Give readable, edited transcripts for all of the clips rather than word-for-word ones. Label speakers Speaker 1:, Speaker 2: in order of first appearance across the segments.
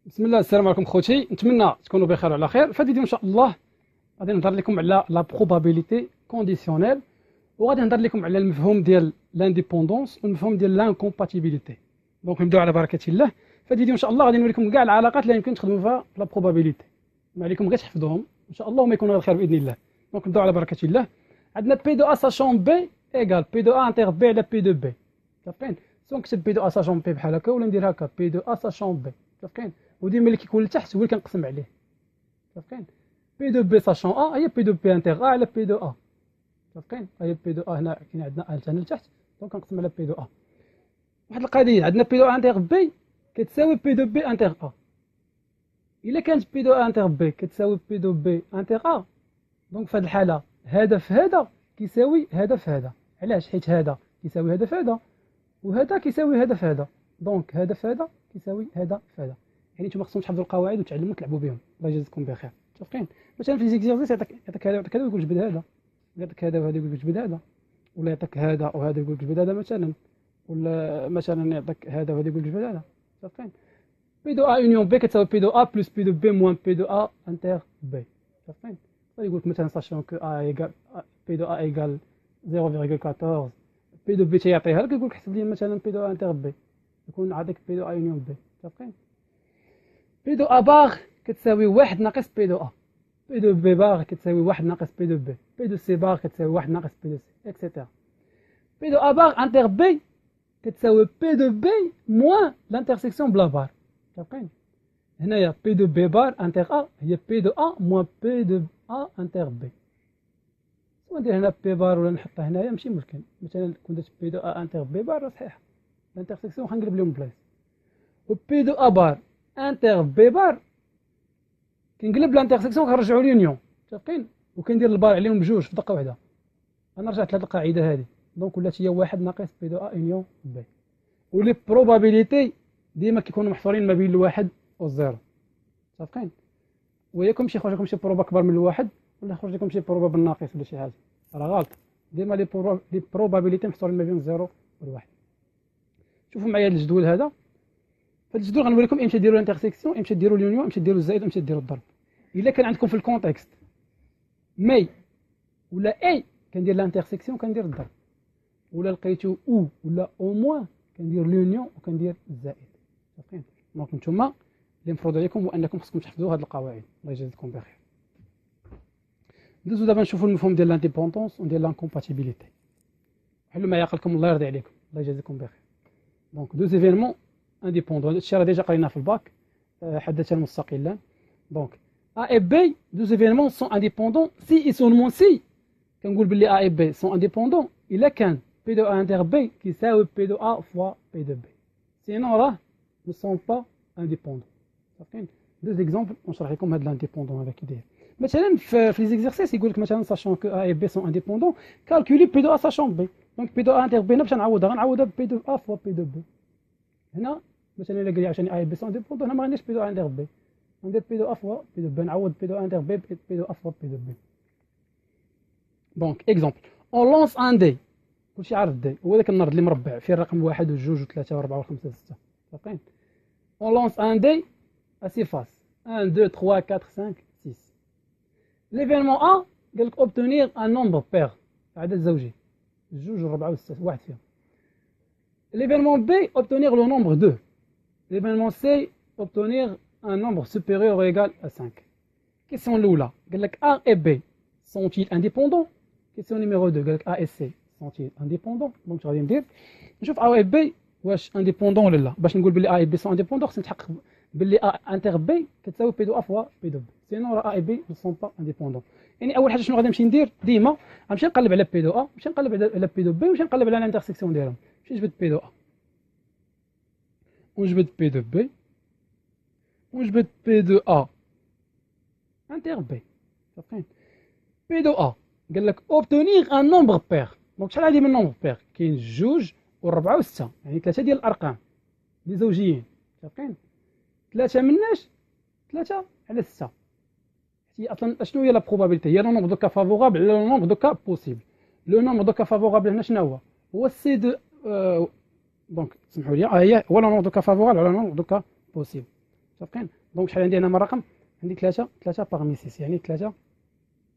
Speaker 1: بسم الله، السلام عليكم خوتي، نتمنى تكونوا بخير وعلى خير. في الفيديو ان شاء الله غادي نهضر لكم على لا بروبابيليتي كونديسيونيل، وغادي نهضر لكم على المفهوم ديال لانديبوندونس والمفهوم ديال لانكومباتيبيليتي. دونك نبداو على بركه الله. في الفيديو ان شاء الله غادي نوريكم كاع العلاقات اللي يمكن تخدموا فيها لا بروبابيليتي. ما عليكم غير تحفظوهم ان شاء الله وما يكون غير خير باذن الله. دونك نبداو على بركه الله. عندنا بي دو ا ساشون بي ايغال بي دو ا انتر بي على بي دو بي. كافين سواء نكتب بي دو ا ساشون بي بحال هكا ولا ندير هكا بي دو ا ساشون بي. كافين وديما اللي كيكون لتحت هو اللي كنقسم عليه. كافين بي دو بي ساشون ا هي بي دو بي انتر ا على بي دو ا. كافين هي بي دو ا هنا كاين عندنا ا هنا لتحت، دونك كنقسم على بي دو ا. واحد القضيه، عندنا بي دو ا انتر بي كتساوي بي دو بي انتر ا. الا كانت بي دو ا انتر بي كتساوي بي دو بي انتر ا، دونك في هذه الحاله هذا في هذا كيساوي هذا في هذا. علاش؟ حيت هذا كيساوي هذا في هذا وهذا كيساوي هذا في هذا، دونك هذا في هذا كيساوي هذا في هذا. يعني نتوما خصكم تحفظوا القواعد وتعلموا تلعبوا بهم. الله يجازيكم بخير. متفقين؟ مثلا في ليزيكزيرسيس يعطيك هذا ويعطيك هذا ويقول جبد هذا، يعطيك هذا وهذا يقول لك جبد هذا، ولا يعطيك هذا وهذا يقول لك جبد هذا مثلا، ولا مثلا يعطيك هذا وهذا يقول لك جبد هذا. متفقين؟ بي دو ا يونيون بي كتساوي بي دو ا بلس بي دو بي موان بي دو ا انتر بي. متفقين؟ يقول لك مثلا ساشون كو ا ايغال بي دو ا ايغال 0.14، بي دو بي تيعطيها لك يقول لك حسب لي مثلا بي دو ا انتر بي، يكون عطيك بي دو ا يونيون بي. متفقين؟ بي دو ا باغ كتساوي واحد ناقص بي دو ا، بي دو بي باغ كتساوي واحد ناقص بي دو بي، بي دو سي باغ كتساوي واحد ناقص بي دو سي اكسيتيرا. بي دو ا باغ انتر بي كتساوي بي دو بي موان لانترسيكسيون بلا بار. متفقين؟ هنايا بي دو بي بار انتر ا هي بي دو ا موان بي دو ا انتر بي. سواء ندير هنا بي بار ولا نحطها هنايا ماشي مشكل. مثلا كون درت بي دو ا انتر بي بار راه صحيح، الانترسيكسيون غنقلب لهم بلايص. و بي دو ا بار انتر بي بار كنقلب لانترسيكسيون كنرجعوا ليونيون. متفقين؟ وكندير البار عليهم بجوج في دقه واحده. انا رجعت لهاد القاعده هذه، دونك ولات هي واحد ناقص بي دو ا يونيون بي. ولي بروبابيليتي ديما كيكونوا محصورين ما بين الواحد والزيرو. متفقين؟ وياكم شي يخرج لكم شي بروبا اكبر من الواحد ولا يخرج لكم شي بروبا بالناقص ولا شي حاجه، راه غلط. ديما لي بروبابيليتي محصورين ما بين الزيرو والواحد. شوفوا معايا الجدول هذا. في الجدول غنوريكم امتى ديروا الانترسيكسيون، امتى ديروا اليونيون، امتى ديروا الزائد، امتى ديروا الضرب. الا كان عندكم في الكونتكست مي ولا اي كندير لانترسيكسيون كندير الضرب، ولا لقيتو او ولا او موان كندير لونيون وكندير الزائد. فهمتين؟ دونك نتوما اللي المفروض عليكم هو انكم خصكم تحفظوا هاد القواعد. الله يجازيكم بخير. ندوزو دابا نشوفوا المفهوم ديال لانديبوندونس وديال لانكومباتيبيليتي. حلوا معايا عقلكم الله يرضي عليكم. الله يجازيكم بخير. دونك دو زيفينمون انديبوندون، هادشي راه ديجا قريناه في الباك، حدثا مستقلا. دونك A et B, deux événements sont indépendants si et seulement si كنقول باللي A et B sont indépendants إلا كان P de A inter B كيساوي P de A fois P de B. Sinon راه ne sont pas indépendants. صافين؟ دوز اكزومبل ونشرح لكم هاد الانديبوندون هذا كي داير. مثلا في لي زيكزارسيس يقول لك مثلا ساشون كو A et B sont indépendants calculer P de A sachant B. دونك P de A inter B هنا باش نعوضها غنعوضها ب P de A fois P de B. هنا مثلا الا قال لي عشان A et B sont indépendants هنا ما غنديرش P de A inter B، ندير بي دو ا فوا بي دو بي، نعوض بي دو انتر بي بي دو ا فوا بي دو بي. دونك اكزومبل اون لونس ان دي، كلشي عارف الدي هو داك النرد اللي مربع فيه الرقم واحد وجوج وثلاثة وأربعة وخمسة وستة. فاهمين؟ اون لونس ان دي اسي فاس 1 2 3 4 5 6. ليفينمون ا قال لك اوبتونير ان نومبر بير، عدد زوجي، جوج وأربعة وستة واحد فيهم. ليفينمون بي اوبتونير لو نومبر 2. ليفينمون سي اوبتونير un nombre supérieur ou égal à 5. Question l'oula. A et B sont-ils indépendants? Question numéro 2. A et C sont-ils indépendants? Donc je vais dire, je A et B واش indépendants ولا لا. باش نقول بلي A et B sont indépendants خصني نتحقق بلي A inter B كتساوي P de A fois P de B. Sinon A et B ne sont pas indépendants. يعني اول حاجه شنو غادي نمشي ندير ديما؟ غنمشي نقلب على P de A، نمشي نقلب على P de B، ونمشي نقلب على الانترسيكسيون ديالهم. نمشي نجبد P de A ونجبد P de B ونجبد بي دو ا انتر بي. فهمتين؟ بي دو ا قال لك اوبتونيغ ان نومبر بير. دونك شحال هادي من نومبر بير؟ كاين جوج وربعة وستة، يعني ثلاثة ديال الارقام اللي زوجيين. فهمتين؟ ثلاثة مناش ثلاثة على ستة. هي اصلا شنو هي لا بروبابيلتي؟ هي لو نومبر دو كا فافورابل على لو نومبر دو كا بوسيبل. لو نومبر دو كا فافورابل هنا شنو هو السي دو دونك سمحوا لي هي هو لو نومبر دو كا فافورابل على لو نومبر دو كا بوسيبل. متفقين؟ دونك شحال عندي هنا من رقم؟ عندي 3 باغمي 6 يعني 3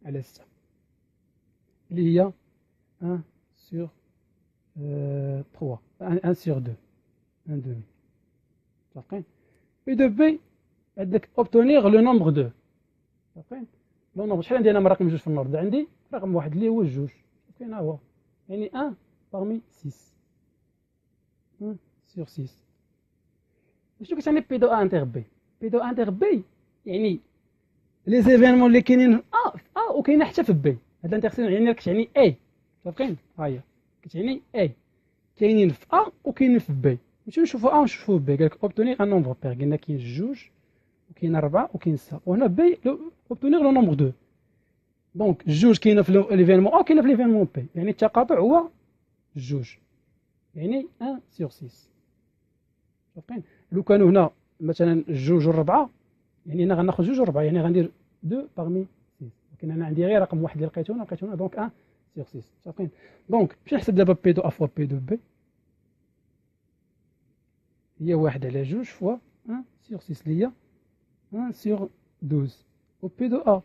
Speaker 1: على 6 اللي هي 1 sur 3 1 sur 2 1 demi. متفقين؟ بي دو بي عندك اوبتونيغ لو نومبر 2. متفقين؟ لو نومبر شحال عندي انا من رقم 2 في النورد؟ عندي رقم واحد اللي هو 2. فين هو؟ يعني 1 parmi 6 1 sur 6. شنو كتعني بي دو ا انتر بي؟ بي دو انتر بي يعني لي زيفينمون اللي كاينين في ا وكاينه حتى في بي. هاد الانترسيكسيون يعني كتعني اي. متفقين؟ ها هي كتعني اي كاينين في ا وكاينين في بي. نمشيو نشوفوا ا ونشوفوا بي. قالك اوبتونيغ ان نومبر بير. قلنا كاين 2 وكاين 4 وكاين 6 وهنا بي اوبتونيغ لو نومبر 2. دونك 2 كاينه في ليفينمون ا كاينه في ليفينمون بي يعني التقاطع هو 2 يعني 1 sur 6. متفقين؟ لو كانوا هنا مثلا 2 و4 يعني هنا غناخذ 2 و4 يعني غندير 2 parmi 6 ولكن انا عندي غير رقم واحد اللي لقيته هنا دونك 1 sur 6. متفقين؟ دونك باش نحسب دابا بي دو ا فوا بي دو بي هي 1 على 2 فوا 1 sur 6 اللي هي 1 sur 12 و بي دو ا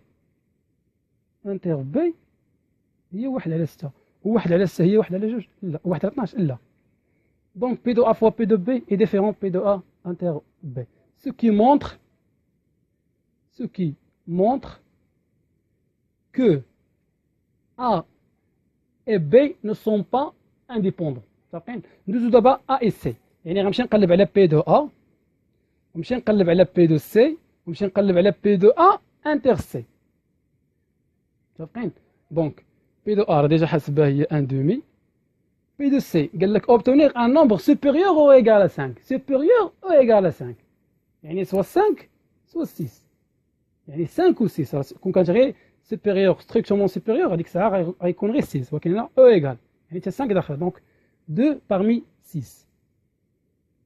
Speaker 1: انتر بي هي 1 على 6 و1 على 6 هي 1 على 2 لا 1 على 12 لا. Donc P de A fois P de B est différent P de A inter B. Ce qui montre que A et B ne sont pas indépendants. ندوزو دابا A et C. يعني غنمشي نقلب على P de A ونمشي نقلب على P de C ونمشي نقلب على P de A inter C. متفقين؟ دونك P de A راه ديجا حاسبها هي 1 demi. P de C قال لك obtenir un nombre supérieur ou égal à 5 supérieur ou égal à 5 يعني soit 5 soit 6 يعني 5 ou 6 كون كانت غير supérieur strictement supérieur هذيك الساعه غيكون غير 6 ولكن هنا او égal يعني حتى 5 داخل دونك 2 parmi 6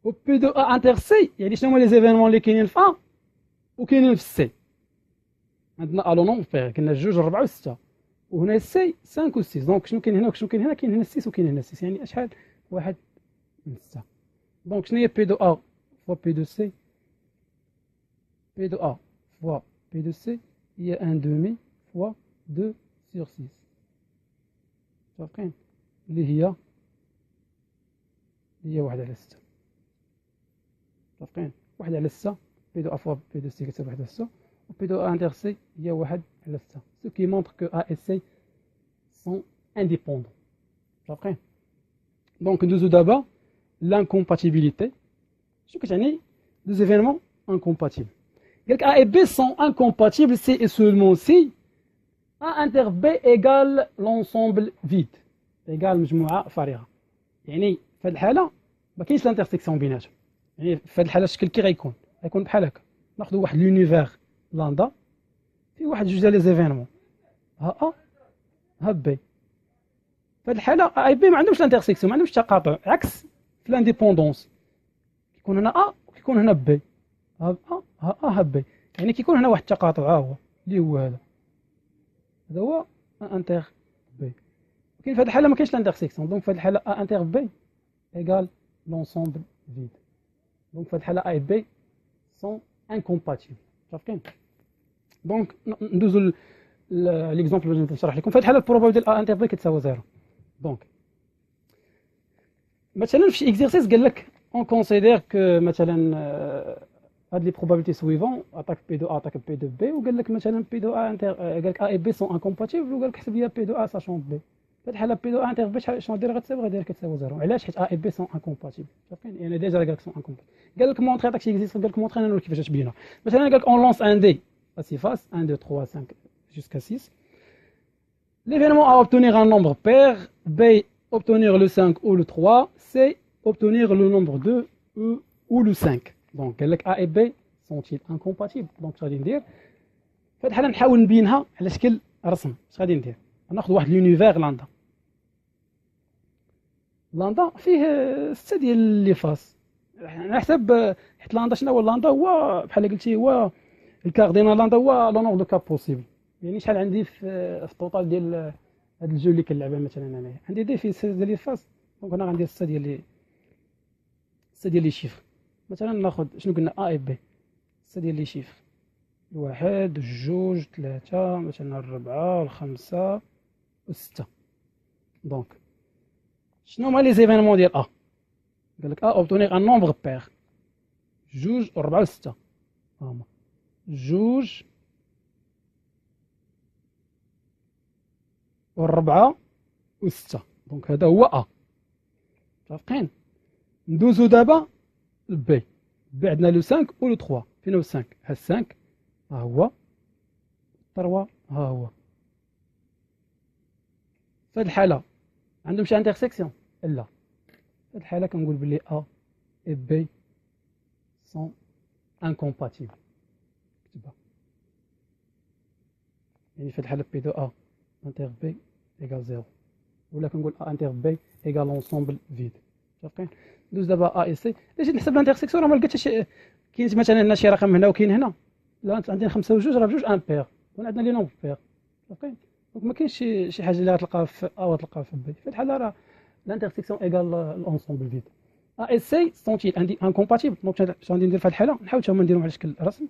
Speaker 1: و P de A inter C يعني شنو هما لي زيفينمون اللي كاينين في A وكاينين في C. عندنا الو نومبر بير كنا 2 و 4 و 6 وهنا سي 5 و 6 دونك شنو كاين هنا وشنو كاين هنا؟ كاين هنا 6 وكاين هنا 6 يعني شحال؟ 1 من 6. دونك شنو هي بي دو ا فوا بي دو سي؟ بي دو ا فوا بي دو سي هي 1 دومي فوا 2 sur 6. متفقين؟ اللي هي 1 على 6. متفقين؟ 1 على 6 بي دو ا فوا بي دو سي كتساوي 1 على 6 و بي دو ا انتر سي هي 1 على 6. Ce qui montre que A et C sont indépendants. متفقين؟ دونك ندوزو دابا l'incompatibilité. شنو كتعني deux événements incompatibles. قالك A et B sont incompatibles si et seulement si A inter B égale l'ensemble vide égale مجموعة فارغة. يعني في هذه الحالة ما كاينش الانترسيكسيون بيناتهم. يعني في هذه الحالة الشكل كي غيكون بحال هكا. ناخذوا واحد لونيفير لاندا في واحد جوج ديال لي زيفينمون ها ا ها بي. في هذه الحاله ا اي بي ما عندهمش الانترسيكسيون ما عندهمش تقاطع عكس في الانديبوندونس كيكون هنا ا وكيكون هنا بي ها ا ها بي يعني كيكون هنا واحد التقاطع ها هو اللي هو هذا هو ا انتر بي. ولكن في هذه الحاله ما كاينش الانترسيكسيون دونك في هذه الحاله ا انتر بي ايغال لونسومبل فيد. دونك في هذه الحاله ا اي بي سون انكومباتيبل. متفقين؟ دونك ندوزو ليكزومبل باش نشرح لكم. في هذه الحاله البروبابيلتي ديال ا انتر بي كتساوي 0. دونك مثلا في شي اكزرسيس قال لك اون كونسيدير كو مثلا هاد لي بروبابيلتي سويفون اتاك بي دو ا اتاك بي دو بي وقال لك مثلا بي دو ا انتر قال لك ا اي بي سون انكومباتيبل وقال لك حسب لي بي دو ا ساشون بي. في هذه الحاله بي دو ا انتر بي شنو دير غتساوي غادير كتساوي 0. علاش؟ حيت ا اي بي سون انكومباتيبل. شايفين يعني ديجا قال لك سون انكومباتيبل. قال لك مونطري عطاك شي اكزرسيس قال لك مونطري انا كيفاش تبينها. مثلا قال لك اون لونس ان دي à 6 faces 1 2 3 5 jusqu'à 6. L'événement a obtenir un nombre pair, B obtenir le 5 ou le 3, C obtenir le nombre 2 ou le 5. Donc A et B sont-ils incompatibles? Donc غادي ندير في هذه الحاله نحاول نبينها على شكل رسم. اش غادي ندير؟ ناخذ واحد لونيفير لاندا فيه 6 ديال لي فاس على حسب حيت لاندا شنو هو لاندا هو بحال قلتي هو الكاردينال لاندا هو لو نومبر دو كاب بوسيبل. يعني شحال عندي في الطوطال ديال هاد الجو اللي كنلعبها مثلا انايا عندي دي في 6 ديال لي فاس دونك انا غندير 6 ديال لي شيفر. مثلا ناخذ شنو قلنا ا اي بي 6 ديال لي شيفر، الواحد الجوج ثلاثة مثلا الربعة الخمسة والستة. دونك شنو هما لي زيفينمون ديال ا؟ قالك ا اوبتونيغ ان نومبر بير، جوج وربعة وستة هما جوج والربعة وستة. دونك هذا هو ا. متفقين؟ ندوزو دابا لبي. بي عندنا لو 5 و لو 3. فين هو 5؟ ها 5 ها هو، 3 ها هو. في هاد الحالة عندهم شي انترسيكسيون؟ لا. في هاد الحالة كنقول بلي ا و بي سون انكومباتيبل. كتبها. يعني في هاد الحالة بي دو ا انتر بي ايكال 0، ولا كنقول ا انتر بي ايكال لونسومبل فيد. متفقين؟ ندوز دابا ا سي. الا جيت نحسب الانترسيكسيون راه ما لقيتش كاين مثلا هنا شي رقم هنا وكاين هنا، لا عندنا 5 و2 راه بجوج امبير، وعندنا لي نومبر بير. متفقين؟ دونك ما كاينش شي حاجه اللي غتلقاها في ا وتلقاها في بي. في الحاله راه الانترسيكسيون ايكال لونسومبل فيد. ا اس سي سونتيل عندي انكومباتيبل. دونك شنو غادي ندير في هذه الحاله؟ نحاول حتى هما نديرهم على شكل رسم.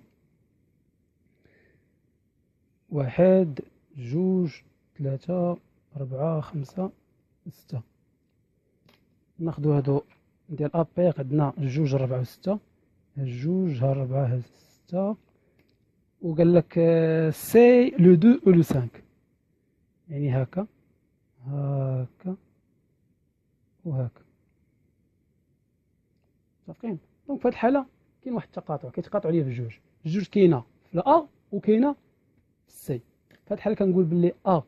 Speaker 1: واحد جوج ثلاثة أربعة خمسة ستة. ناخدو هادو ديال ا بير، عندنا جوج ربعة وستة، جوج ها ربعة ها ستة، وقال لك سي لو دو و لو 5، يعني هاكا هاكا وهاكا. متفقين؟ دونك في هاد الحالة كاين واحد التقاطع، كيتقاطعوا ليا في الجوج كاينة في ا وكاينة في السي. في هاد الحالة كنقول بلي ا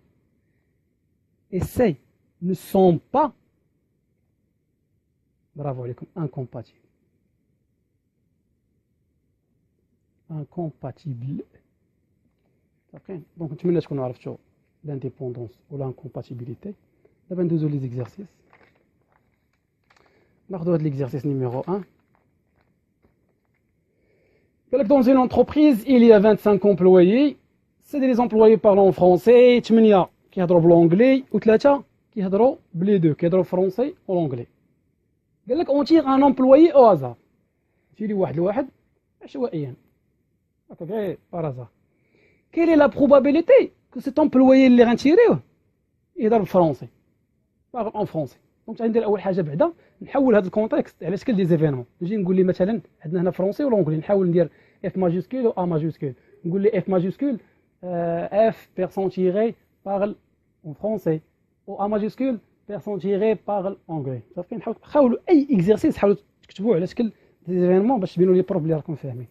Speaker 1: et C ne sont pas، bravo عليكم، incompatibles. incompatible. متفقين؟ دونك نتمنى تكونوا عرفتوا لانديبوندونس و لانكومباتيبيليتي. دابا ندوزو لي زيكزارسيس. ناخدو هاد ليكزارسيس نيميرو 1. قال لك dans une entreprise il y a 25 employés، c'est des employés parlant français، 8 كيهضروا بالونجلي وثلاثه كيهضروا بلي دو، كيهضروا فرونسي ولونجلي. قال لك اون تيغ ان امبلويي او هازار، تيري واحد لواحد عشوائيا هكا غير بارازار. كاين لي لا بروبابيليتي كو سيت امبلويي اللي غنتيريوه يهضر بالفرونسي، باغ اون فرونسي. دونك غندير اول حاجه بعدا نحول هذا الكونتكست على شكل دي زيفينمون. نجي نقول لي مثلا عندنا هنا فرونسي ولونجلي، نحاول ندير اف ماجيسكول و ا ماجيسكول. نقول لي اف ماجيسكول اف بيرسون تيغي parle en français، ou A majuscule personne tirée parle anglais. صافي حاولوا اي اكزرسيس حاولوا تكتبوه على شكل دي زيفينمون باش تبينوا لي بروف اللي راكم فاهمين.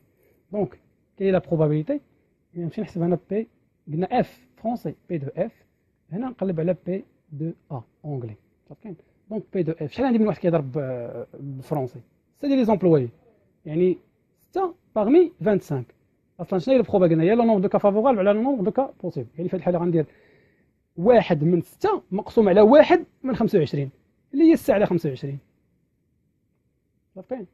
Speaker 1: دونك كاين لا بروبابيليتي، نمشي نحسب هنا بي، قلنا اف فرونسي بي دو اف، هنا نقلب على بي دو ا اونغلي. صافي دونك بي دو اف شحال عندي من واحد كيهضر بالفرونسي؟ سي دي لي زومبلويي، يعني 6 باغمي 25. اصلا شنو هي البروبا؟ قلنا هي لو نومبر دو كا فافورابل على لو نومبر دو كا بوسيبل. يعني في هذه الحاله غندير 1 من 6 مقسوم على 1 من 25 اللي هي 6 على 25. صافي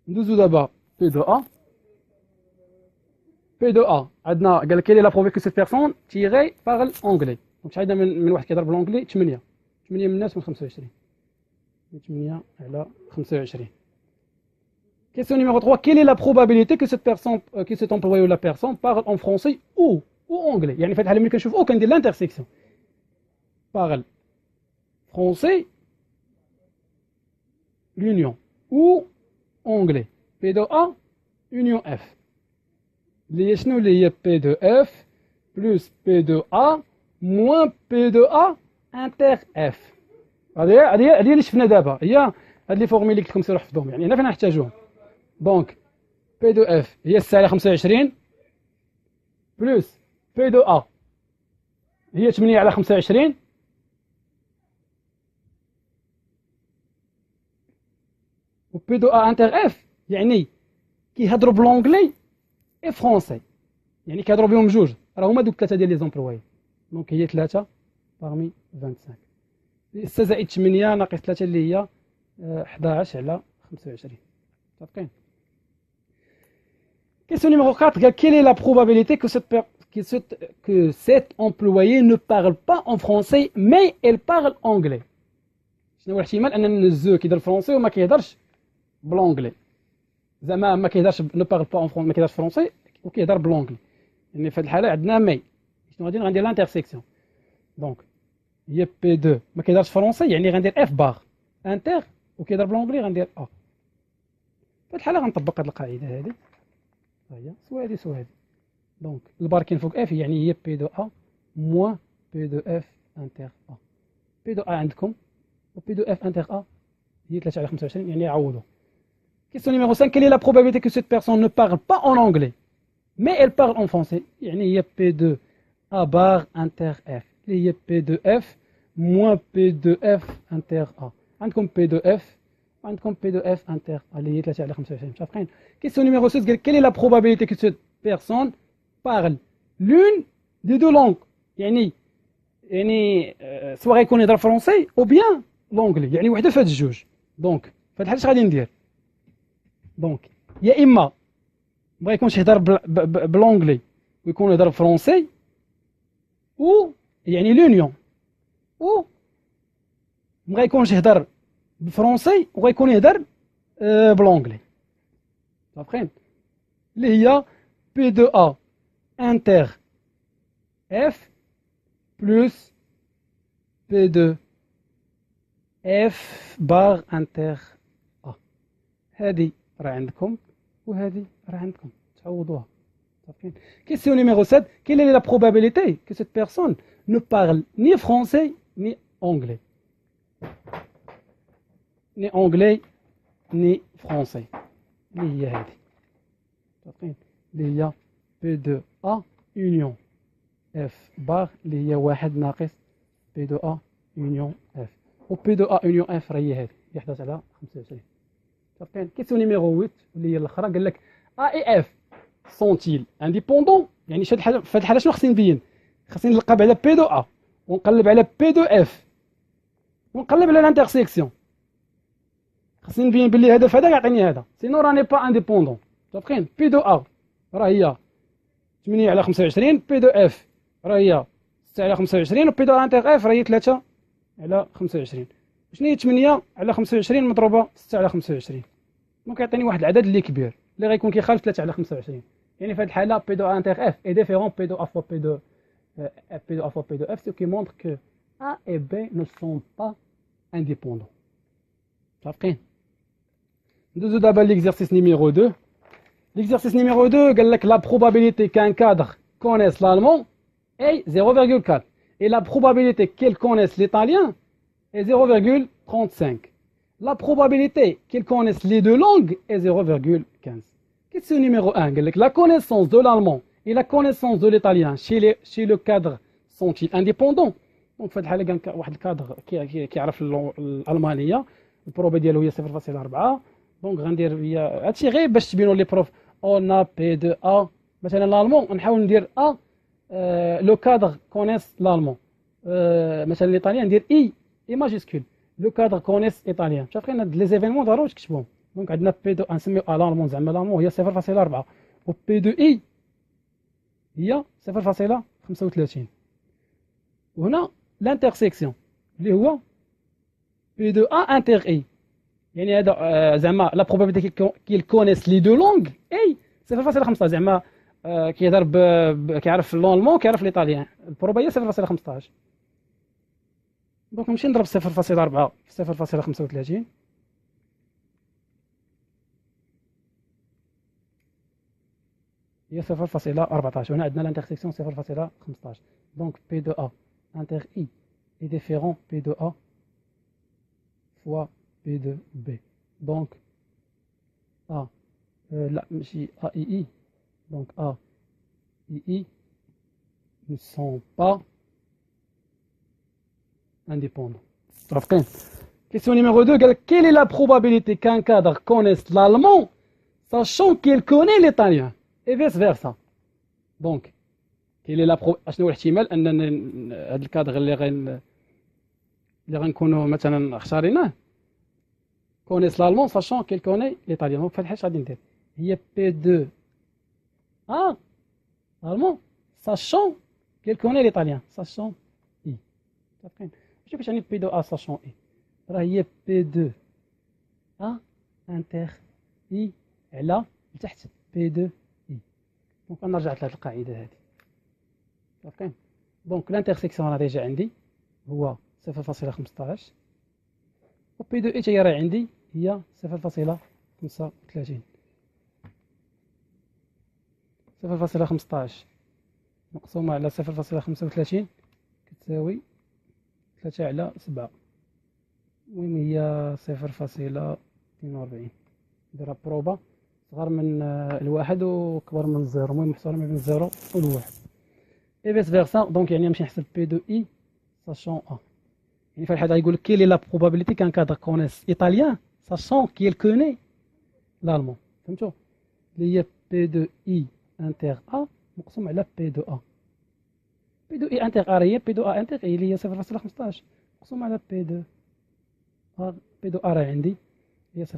Speaker 1: ندوزو دابا بي دو ا. بي دو ا عندنا قال لك لي لا بروبي كو سيت بيرسون تيغي بارل اونغلي. دونك شحال عندنا من واحد كيهضر بالونغلي؟ 8 من الناس من 25، 8 على 25. Question numéro 3. Quelle est la probabilité que cette personne, que cet employé ou la personne parle en français ou anglais? يعني في هذه الحالة ملي كنشوف او كندير لانترسيكسيون parle français l'union ou anglais. P de A union F. اللي هي شنو؟ اللي هي P de F plus P de A moins P de A inter F. هذه اللي شفنا دابا، هي هاد لي فورميل اللي قلت لكم سيروا حفظوهم، يعني هنا فين نحتاجوهم. دونك بي دو اف هي 6 على 25 بلس بي دو ا هي 8 على 25 و بي دو ا انتر اف يعني كيهضروا بلونجلي اي فرونسي، يعني كيهضروا بهم جوج، راه هما دوك ثلاثه ديال لي زومبلوي. دونك هي 3 باغمي 25. 6 زائد 8 ناقص 3 اللي هي 11 على 25. متفقين؟ Question numéro 4, quelle est la probabilité que cet employé ne parle pas en français mais elle parle anglais؟ شنو هو الاحتمال ان الزو كيهضر فرونسي وما كيهضرش بلونجلي زعما ما كيهضرش نو بارل با اون فرون ما كيهضرش فرونسي وكيهضر بلونجلي يعني في هذه الحاله عندنا مي شنو غادي غندير لانترسيكسيون دونك هي بي 2 ما كيهضرش فرونسي يعني غندير اف باغ انتر وكيهضر بلونجلي غندير ا في هذه الحاله غنطبق هذه القاعده هذه ها هي سوا هذه سوا هذه دونك البار كاين فوق اف يعني هي بي 2 ا موان بي 2 اف انتر ا بي 2 ا عندكم و بي 2 اف انتر ا هي 3 على 25 يعني عوضوا. Question numéro 5. Quelle est la probabilité que cette personne ne parle pas en anglais, mais elle parle en français? يعني هي P2A bar inter F. هي P2F moins P2F inter A. عندكم P2F وعندكم P2F inter A اللي هي 3 على 25 متفقين. Question numéro 6. Quelle est la probabilité que cette personne parle l'une des deux langues? يعني سواء غيكون يهضر فرونسي او بيان لونجلي يعني وحده في هاد الجوج. دونك في هاد الحاله اش غادي ندير؟ دونك يا اما ما يكونش يهضر بلونجلي ويكون يهضر فرونسي و يعني لونيون و ما غيكونش يهضر بالفرونسي وغيكون يهضر بلونجلي فاهمين اللي هي بي 2 ا انتر اف بلس بي 2 اف بار انتر ا هذه راه عندكم وهذه راه عندكم تعوضوها صافين. Question numéro 7. Quelle est la probabilité que cette personne ne parle ni français ni anglais? Ni anglais ni français. اللي هي هذه صافين اللي هي P2A union F bar اللي هي 1 ناقص P2A union F و P2A union F راه هي هذه هي 11 على 25 صافين. كيسيون نيميرو 8 اللي هي الاخرى قال لك A et F sont-ils indépendants؟ يعني في هذه الحاله شنو خصني نبين؟ خصني نلقب على P2A ونقلب على P2F ونقلب على الانترسيكسيون خصني نبين باللي هذا فهذا يعطيني هذا سينو راني با انديبوندون صافين. P2A راه هي 8 على 25 P2F راه هي 6 على 25 و P2A انتر F راه هي 3 على 25 شنو هي 8 على 25 مضروبه 6 على 25 دونك يعطيني واحد العدد اللي كبير اللي غيكون كيخالف 3 على 25 يعني في هذه الحاله P2A انتر F est différent P2A fois P2 P2A fois P2F ce qui montre que A et B ne sont pas indépendants صافين. ندوزو دابا l'exercice numéro 2. L'exercice numéro 2 قال لك la probabilité qu'un cadre connaisse l'allemand est 0,4 et la probabilité qu'elle connaisse l'italien est 0,35. La probabilité qu'elle connaisse les deux langues est 0,15. Question numéro 1 قال لك la connaissance de l'allemand et la connaissance de l'italien chez le cadre sont-ils indépendants؟ دونك في هذه الحاله كان واحد الكادر كيعرف الالمانيه البروبي ديالو هي 0.4 دونك غندير هي هادشي غير باش تبينوا لي بروف اون ا بي 2 ا مثلا الالمون نحاول ندير ا لو كادر كونيس الالمون مثلا الايطاليان ندير اي ماجيسكول لو كادر كونيس ايطاليان شافين هاد لي زيفينمون ضروري تكتبوهم دونك عندنا بي 2 نسميو الالمون زعما الالمون هي 0.4 و بي 2 اي هي 0.35 وهنا لانترسيكسيون اللي هو بي 2 ا انتر اي يعني هذا زعما لا بروبابيليتي كيل كونيس لي دو لونغ اي 0.15 زعما كيهضر كيعرف الالمون كيعرف الايطاليان البروبا هي 0.15 دونك نمشي نضرب 0.4 في 0.35 هي 0.14 هنا عندنا لانترسيكسيون 0.15 دونك بي 2 ا انتر اي est différent P2A fois P2B. Donc, A, là, AII, donc AII ne sont pas indépendants. Question numéro 2, quelle est la probabilité qu'un cadre connaisse l'allemand sachant qu'il connaît l'italien et vice versa? Donc, quelle est la probabilité شنو الاحتمال ان هذا الكادر اللي غنكونوا مثلا اختاريناه كونيس l'allemand sachant qu'il connaît l'italien دونك في هاد الحاجه غادي ندير هي P2 A allemand sachant qu'il connaît l'italien sachant I صافين شوف كيفاش يعني P2 A sachant I راه هي P2 A انتر اي على لتحت بي دو اي. دونك انا رجعت لهاد القاعده هذه صافي. دونك الانترسيكسيون راه ديجا عندي هو 0.15 و بي دو اي تاهي راه عندي هي 0.35. 0.15 مقسومة على 0.35 كتساوي 3 على 7. المهم هي 0.42. نديرها بروبا صغر من الواحد وكبر من الزيرو، المهم محصورة ما بين الزيرو والواحد. اي فيس فيرسا. دونك يعني نمشي نحسب بي دو اي ساشون ا. يعني في الحالة يقول لك كيل لا بروبابيليتي كان كادر كونيس ايطاليان ساشون كيل كوني l'allemand. فهمتوا؟ اللي هي بي دو اي انتر ا مقسوم على بي دو ا. بي دو اي انتر ا هي بي دو ا انتر اي اللي هي 0.15 مقسوم على بي دو ا. بي دو ا راه عندي هي 0.4.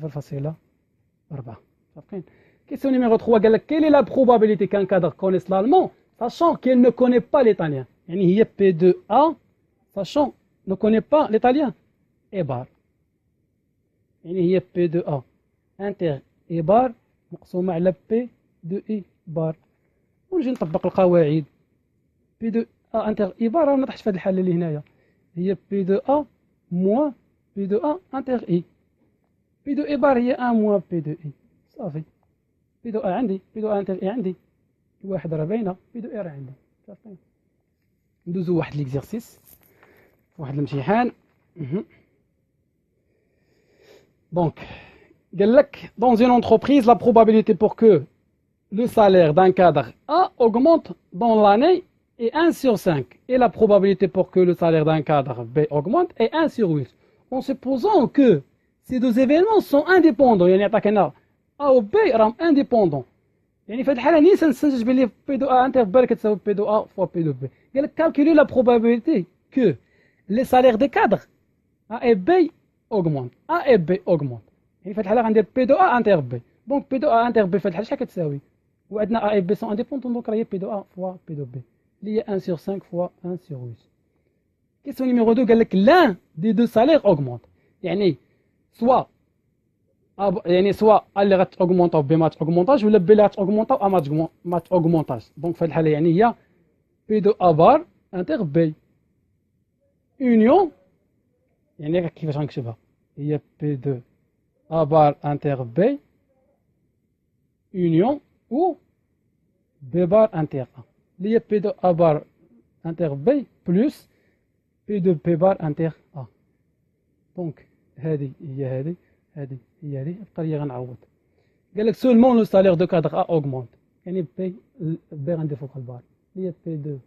Speaker 1: صافين. Question numéro 3 قال لك quelle est la probabilité qu'un cadre connaisse l'allemand sachant qu'il ne connaît pas l'italien. يعني هي بي دو ا sachant ne connaît pas l'italien اي بار. يعني هي بي دو ا انتر اي بار مقسومة على بي دو اي بار. ونجي نطبق القواعد. بي دو ا انتر اي بار راه ما طحش في هذه الحالة اللي هنايا، هي بي دو ا موان بي دو ا انتر اي. بي دو اي بار هي 1 موان بي دو اي صافي. بي دو ا عندي، بي دو ا انتر اي عندي، الواحد راه باينة، بي دو اي راه عندي صافي. ندوزو واحد ليكزيرسيس، واحد الامتحان. Donc, dans une entreprise, la probabilité pour que le salaire d'un cadre A augmente dans l'année est 1 sur 5. Et la probabilité pour que le salaire d'un cadre B augmente est 1 sur 8. En supposant que ces deux événements sont indépendants, يعني عطاك هنا A و B راهم indépendants. يعني في هذه الحالة نيسان نستنتج بلي بي دو A انتر B كتساوي بي دو A fois بي دو B. قال لك calculer la probabilité que les salaires des cadres A et B augmente. A et B augmente. يعني في هذه الحالة غندير بي دو A انتر B. دونك بي دو A انتر B في هذه الحالة شحال كتساوي؟ وعندنا A et B sont indépendants دونك راهي بي دو A fois بي دو B اللي هي 1 sur 5 fois 1 sur 8. Question numéro 2 قال لك l'un des deux salaires augmente. يعني سوا سوا A اللي غتأوغمونطا و B ما تأوغمونطاش، ولا B اللي غتأوغمونطا و A ما تأوغمونطاش. دونك في هذه الحالة يعني هي بي دو A بار انتر B union. يعني كيفاش غنكتبها؟ هي بي دو A بار انتر B union ou B بار انتر A اللي هي بي دو A بار انتر B بلس بي دو B بار انتر A. دونك هذه هي هذه، هذه هي هذه، بقى لي غنعوض. قال لك سولمون لو سالير دو كادر A اوغمونت، يعني بي غندير فوق البار اللي هي بي دو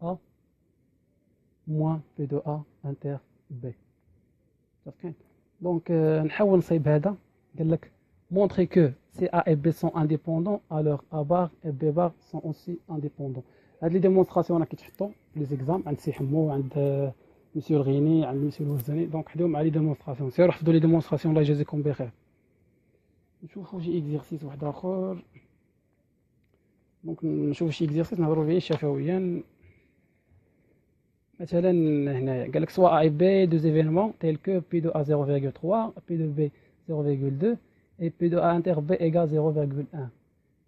Speaker 1: A موان بي دو A انتر B. صافي. دونك نحاول نصايب هذا. قال لك montrer que si A et B sont indépendants alors A bar et B bar sont aussi indépendants. هاد لي ديمونستراسيون راه كيتحطوا في لي زيكزام عند سي حمو، عند مسيو الغيني، عند مسيو الوزاني. دونك حداو مع لي ديمونستراسيون، سيروا حفظوا لي ديمونستراسيون الله يجازيكم بخير. نشوفوا شي اكزيرسيس واحد اخر. دونك نشوفوا شي اكزيرسيس نهضروا فيه شفويا. مثلا هنايا قال لك سوا A et B deux événements tels que P de A 0,3, P de B 0,2 et P de A inter B égale 0,1.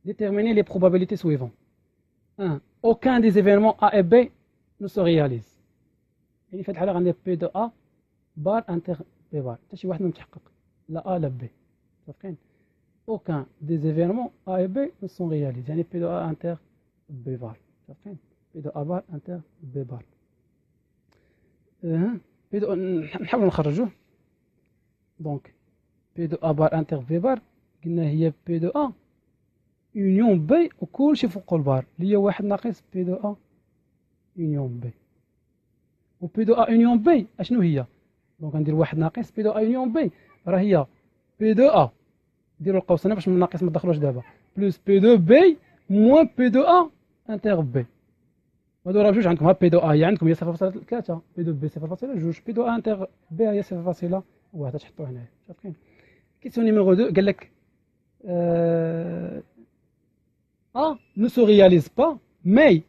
Speaker 1: Déterminez les probabilités suivantes. 1. Aucun des événements A et B ne se réalise. يعني في هذه الحالة غندير P de A بار انتر B بار، حتى شي واحد ما متحقق، لا A لا B. صافين. Aucun des événements A et B ne sont réalisés. يعني P de A inter B بار. صافين. P de A بار inter B بار. نحاول نخرجوه. دونك بي دو ا بار انتر بي بار قلنا هي بي دو ا يونيون بي وكلشي فوق البار اللي هي واحد ناقص بي دو ا يونيون بي. و بي دو ا يونيون بي اشنو هي؟ دونك غندير واحد ناقص بي دو ا يونيون بي راه هي بي دو ا، ديروا القوس هنا باش من ناقص ما تدخلوش دابا، بلس بي دو بي موان بي دو ا انتر بي. هادو راه بجوج عندكم، ها بي دو ا هي عندكم هي 0.3، بي دو بي 0.2، بي دو ا انتر بي هي 0.1 تحطوه هنايا. شايفين؟ كيسيون نيميرو 2 قال لك A ne se réalise pas mais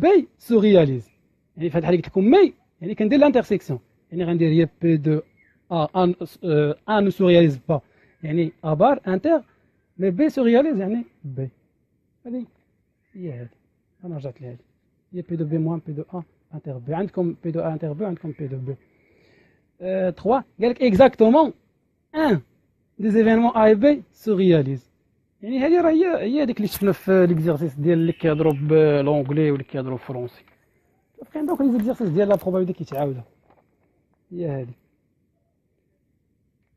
Speaker 1: B se réalise. يعني في هاد الحاله قلت لكم مي يعني كندير لانترسيكسيون، يعني غندير هي بي دو A ne se réalise pas يعني ا بار انتر مي بي سو رياليز يعني بي. هذه هي هذه، انا رجعت لهذه هي بي دو بي موان بي دو ا انتر بي. عندكم بي دو ا انتر بي وعندكم بي دو بي. 3 قال لك اكزاكتومون ان دي زيفينمون ا بي سو رياليز. يعني هذه راه هي هذيك اللي شفنا في ليكزيرسيس ديال اللي كيهضروا بالونجلي واللي كيهضروا بالفرونسي. كاين دوك لي زيكزيرسيس ديال لا بروبابيليتي كيتعاودوا، هي هذه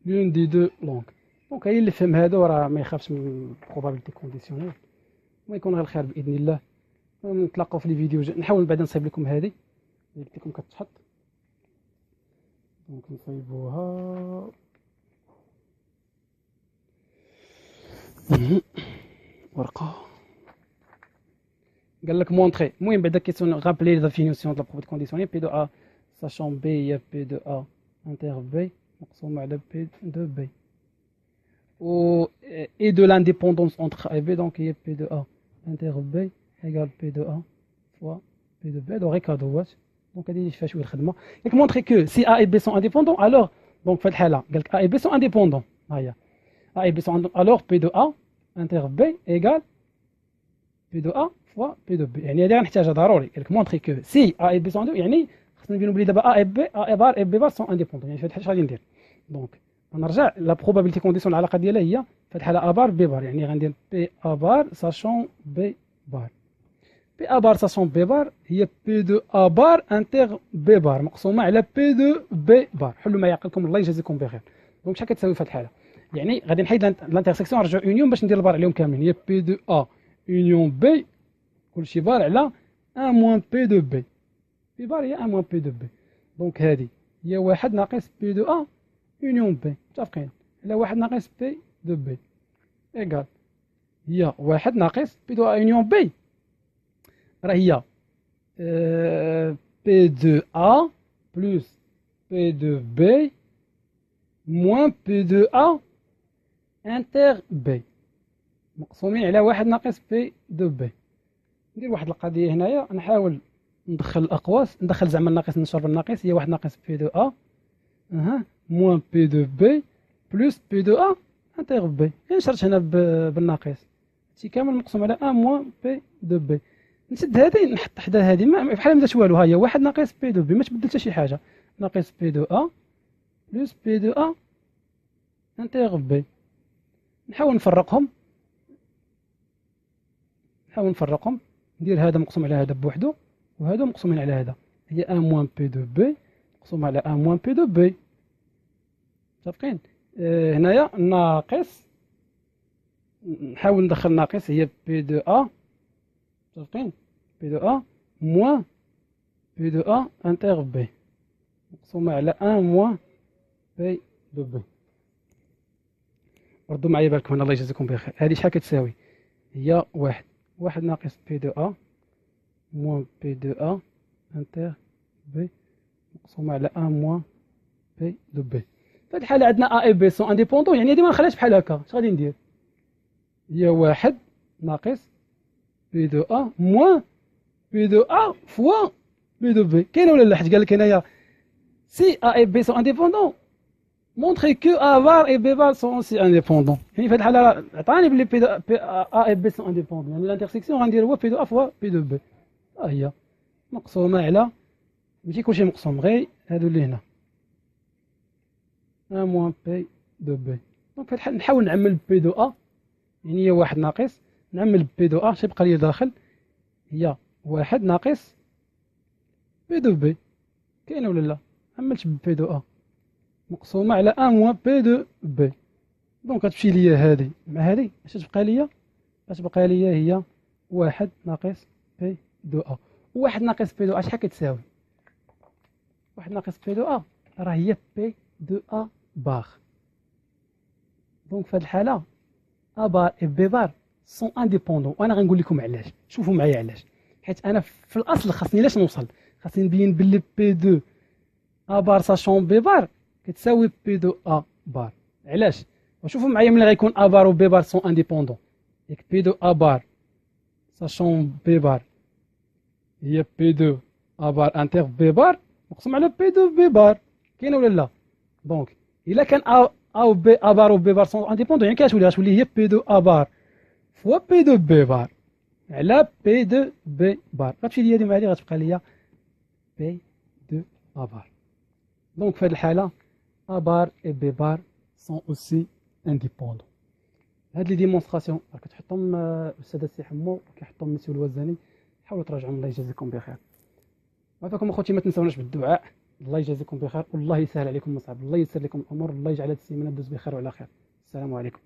Speaker 1: لون دي دو لونغ. دونك هي اللي فهم هادو راه ما يخافش من بروبابيليتي كونديسيونيل. ما يكون غير الخير باذن الله. نتلاقاو في لي فيديو نحاول بعدا نصايب لكم هذه اللي قلت لكم كتحط. دونك نصايبوها ورقه. قال لك مونطري. المهم بعدا كيسون غابلي لا ديفينيسيون د لا بروبابيليتي كونديسيونيل بي دو ا ساشون بي هي بي دو ا انتر بي مقسوم على بي دو بي و et de l'indépendance entre A et B, donc il y a P de A inter B égale P de A fois P de B. Donc ريكادوات دونك هذه اللي فيها شويه الخدمه. ياك مونطري كو سي A et B sont indépendants alors donc في الحاله قال لك A et B sont indépendants. ها هي A et B sont indépendants alors P de A inter B égale P de A fois P de B. يعني هذه غنحتاجها ضروري. قال لك مونطري كو سي A et B sont indépendants يعني خصنا نبينوا بلي دابا A et B A بار et B بار sont indépendants. يعني في هذه الحاله اش غادي ندير؟ دونك غنرجع لا بروبابيليتي كونديسيون العلاقه ديالها هي في الحاله ا بار بي بار. يعني غندير بي ا بار ساشون بي بار. بي ا بار ساشون بي بار هي بي دو ا بار انتر بي بار مقسومه على بي دو بي بار. حلوا ما يعقلكم الله يجازيكم بخير. دونك شحال كتساوي في هذه الحاله؟ يعني غادي نحيد لانترسيكسيون نرجعو اونيون باش ندير البار عليهم كاملين. هي بي دو ا اونيون بي كلشي بار على 1 موان بي دو بي. بي بار هي 1 موان بي دو بي. دونك هذه هي 1 ناقص بي دو ا اونيون بي. متفقين على 1 ناقص بي دو بي ايكال هي 1 ناقص بي دو ا اونيون بي راه هي بي دو ا بلس بي دو بي موان بي دو ا انتر بي مقسومين على 1 ناقص بي دو بي. ندير واحد القضيه هنايا نحاول ندخل الاقواس ندخل زعما الناقص نشر بالناقص. هي 1 ناقص بي دو ا موان بي دو بي بلس بي دو ا انتر بي. غير نشرت هنا بالناقص هادشي كامل مقسوم على 1 موان بي دو بي. نسد هذه نحط حدا هذه بحال ما درت والو. ها هي 1 ناقص بي دو بي ما تبدل حتى شي حاجه ناقص بي دو ا بلس بي دو ا انتر بي. نحاول نفرقهم ندير هذا مقسوم على هذا بوحدو وهذا مقسومين على هذا. هي 1 موان بي دو بي مقسوم على 1 موان بي دو بي. متفقين؟ هنايا ناقص نحاول ندخل ناقص هي بي دو ا. متفقين؟ بي دو ا موان بي دو ا انتر بي مقسومة على 1 موان بي دو بي. ردوا معايا بالكم هنا الله يجازيكم بخير. هذه شحال كتساوي؟ هي 1 ناقص بي دو ا موان بي دو ا انتر بي مقسومة على 1 موان بي دو بي. في هذه الحالة عندنا ا اي بي سون انديبوندون. يعني هذه ما نخليهاش بحال هكا. اش غادي ندير؟ هي 1 ناقص بي دو ا موان بي دو ا فوا بي دو بي. كاينه ولا لا؟ حيت قال لك هنايا سي ا اي بي سون انديبوندون مونطري كو ا بار اي بي بار سون سي انديبوندون. يعني في هذه الحاله عطاني بلي بي ا اي بي سون انديبوندون. يعني الانترسيكسيون غندير هو بي دو ا فوا بي دو بي. ها هي مقسومه على ماشي كلشي مقسوم غير هادو اللي هنا 1 موان بي دو بي. دونك في الحال نحاول نعمل بي دو ا. يعني هي 1 ناقص نعمل بي دو ا اش يبقى لي داخل؟ هي 1 ناقص بي دو بي. كاينه ولا لا؟ عملت بي دو ا مقسومه على 1 موان بي دو بي. دونك غتمشي ليا هذه مع هذه اش تبقى ليا؟ غتبقى ليا هي 1 ناقص بي دو ا. 1 ناقص بي دو ا شحال كتساوي؟ 1 ناقص بي دو ا راه هي بي دو ا بار. دونك في هذه الحاله ا بار اي بي بار سون انديبوندون. وانا غنقول لكم علاش. شوفوا معايا علاش. حيت انا في الاصل خاصني لاش نوصل خاصني نبين بلي بي دو ا بار ساشون بي بار كتساوي بي دو ا بار. علاش؟ وشوفوا معايا ملي غيكون ا بار و بي بار سون انديبوندون. ياك بي دو ا بار ساشون بي بار هي بي دو ا بار انتر بي بار مقسوم على بي دو بي بار. كاينه ولا لا؟ دونك الا كان او بي ا بار و بي بار سون انديبوندون، يعني كتولي هي بي دو ا بار فوا بي دو بي بار على بي دو بي بار، غتمشي ليا هادي مع هادي غتبقى ليا بي دو ا بار. دونك في هاد الحالة ا بار اي بي بار سون اوسي انديبوندون. هاد لي ديمونستراسيون راه كتحطهم الاستاذ السي حمو كيحطهم مسيو الوزاني، حاولوا تراجعوا. الله يجازيكم بخير. وعافاكم اخوتي، ما تنساوناش بالدعاء. الله يجازيكم بخير والله يسهل عليكم المصعب، الله يسر لكم الامور، الله يجعل هذه السيمانه تدوز بخير وعلى خير. السلام عليكم.